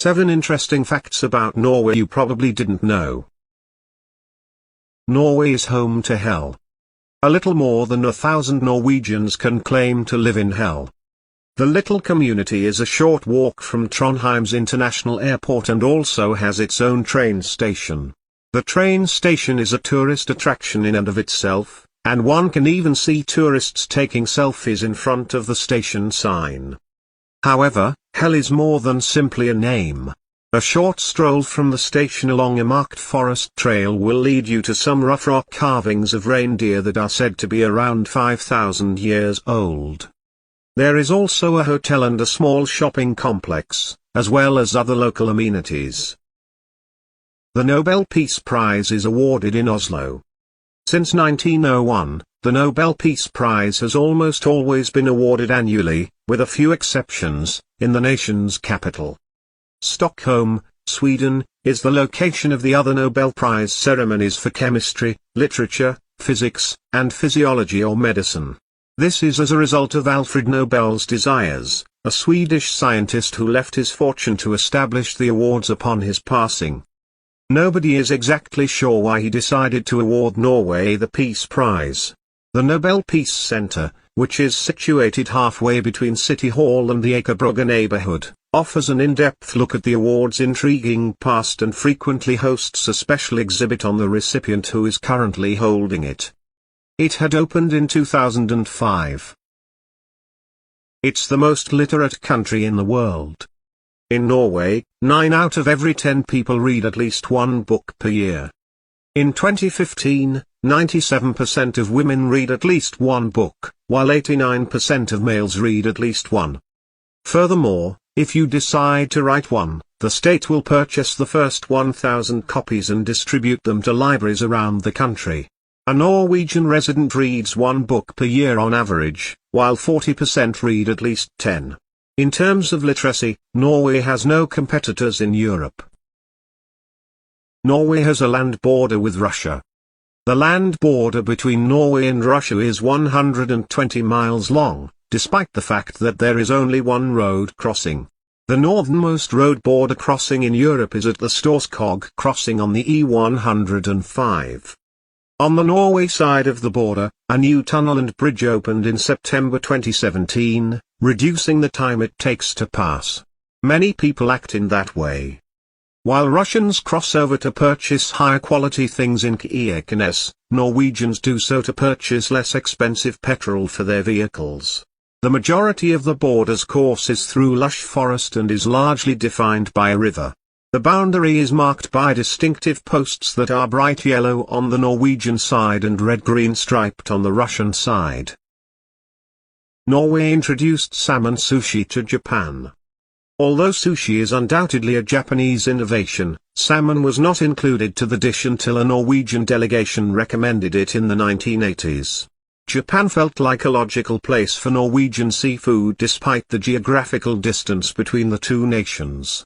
7 interesting facts about Norway you probably didn't know. Norway is home to hell. A little more than 1,000 Norwegians can claim to live in hell. The little community is a short walk from Trondheim's international airport and also has its own train station. The train station is a tourist attraction in and of itself, and one can even see tourists taking selfies in front of the station sign. However, hell is more than simply a name. A short stroll from the station along a marked forest trail will lead you to some rough rock carvings of reindeer that are said to be around 5,000 years old. There is also a hotel and a small shopping complex, as well as other local amenities. The Nobel Peace Prize is awarded in Oslo. Since 1901, the Nobel Peace Prize has almost always been awarded annually, with a few exceptions, in the nation's capital. Stockholm, Sweden, is the location of the other Nobel Prize ceremonies for chemistry, literature, physics, and physiology or medicine. This is as a result of Alfred Nobel's desires, a Swedish scientist who left his fortune to establish the awards upon his passing. Nobody is exactly sure why he decided to award Norway the Peace Prize. The Nobel Peace Center, which is situated halfway between City Hall and the Akerbrygge neighborhood, offers an in-depth look at the award's intriguing past and frequently hosts a special exhibit on the recipient who is currently holding it. It had opened in 2005. It's the most literate country in the world. In Norway, 9 out of every 10 people read at least one book per year. In 2015, 97% of women read at least one book, while 89% of males read at least one. Furthermore, if you decide to write one, the state will purchase the first 1,000 copies and distribute them to libraries around the country. A Norwegian resident reads one book per year on average, while 40% read at least 10. In terms of literacy, Norway has no competitors in Europe. Norway has a land border with Russia. The land border between Norway and Russia is 120 miles long, despite the fact that there is only one road crossing. The northernmost road border crossing in Europe is at the Storskog crossing on the E105. On the Norway side of the border, a new tunnel and bridge opened in September 2017, reducing the time it takes to pass. Many people act in that way. While Russians cross over to purchase higher quality things in Kirkenes, Norwegians do so to purchase less expensive petrol for their vehicles. The majority of the border's course is through lush forest and is largely defined by a river. The boundary is marked by distinctive posts that are bright yellow on the Norwegian side and red-green striped on the Russian side. Norway introduced salmon sushi to Japan. Although sushi is undoubtedly a Japanese innovation, salmon was not included to the dish until a Norwegian delegation recommended it in the 1980s. Japan felt like a logical place for Norwegian seafood despite the geographical distance between the two nations.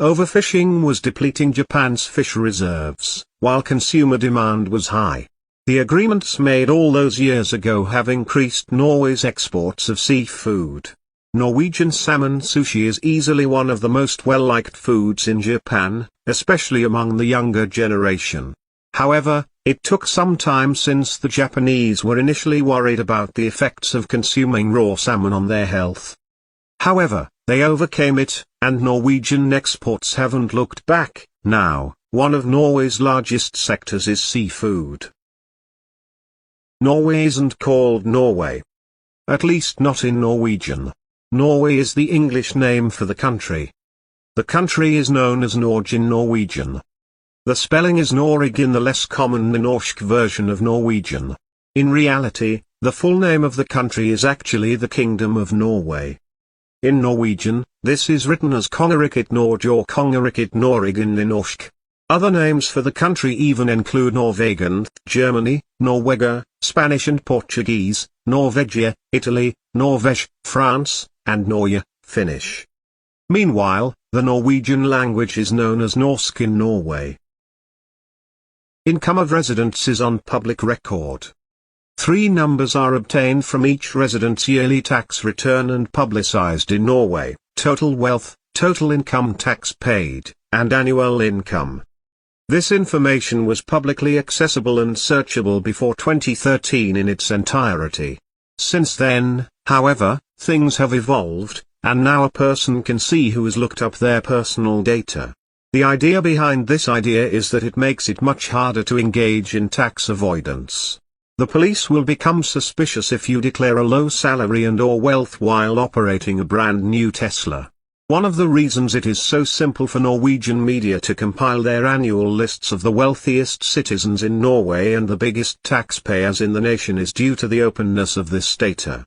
Overfishing was depleting Japan's fish reserves, while consumer demand was high. The agreements made all those years ago have increased Norway's exports of seafood. Norwegian salmon sushi is easily one of the most well-liked foods in Japan, especially among the younger generation. However, it took some time since the Japanese were initially worried about the effects of consuming raw salmon on their health. However, they overcame it, and Norwegian exports haven't looked back. Now, one of Norway's largest sectors is seafood. Norway isn't called Norway. At least not in Norwegian. Norway is the English name for the country. The country is known as Norge in Norwegian. The spelling is Norge in the less common Nynorsk version of Norwegian. In reality, the full name of the country is actually the Kingdom of Norway. In Norwegian, this is written as Kongeriket Norge or Kongeriket Norge in Nynorsk. Other names for the country even include Norwegian, Germany, Norwega, Spanish and Portuguese, Norvegia, Italy, Norvège, France, and Norge, Finnish. Meanwhile, the Norwegian language is known as Norsk in Norway. Income of residents is on public record. 3 numbers are obtained from each resident's yearly tax return and publicized in Norway: total wealth, total income tax paid, and annual income. This information was publicly accessible and searchable before 2013 in its entirety. Since then, however, things have evolved, and now a person can see who has looked up their personal data. The idea behind this idea is that it makes it much harder to engage in tax avoidance. The police will become suspicious if you declare a low salary and/or wealth while operating a brand new Tesla. One of the reasons it is so simple for Norwegian media to compile their annual lists of the wealthiest citizens in Norway and the biggest taxpayers in the nation is due to the openness of this data.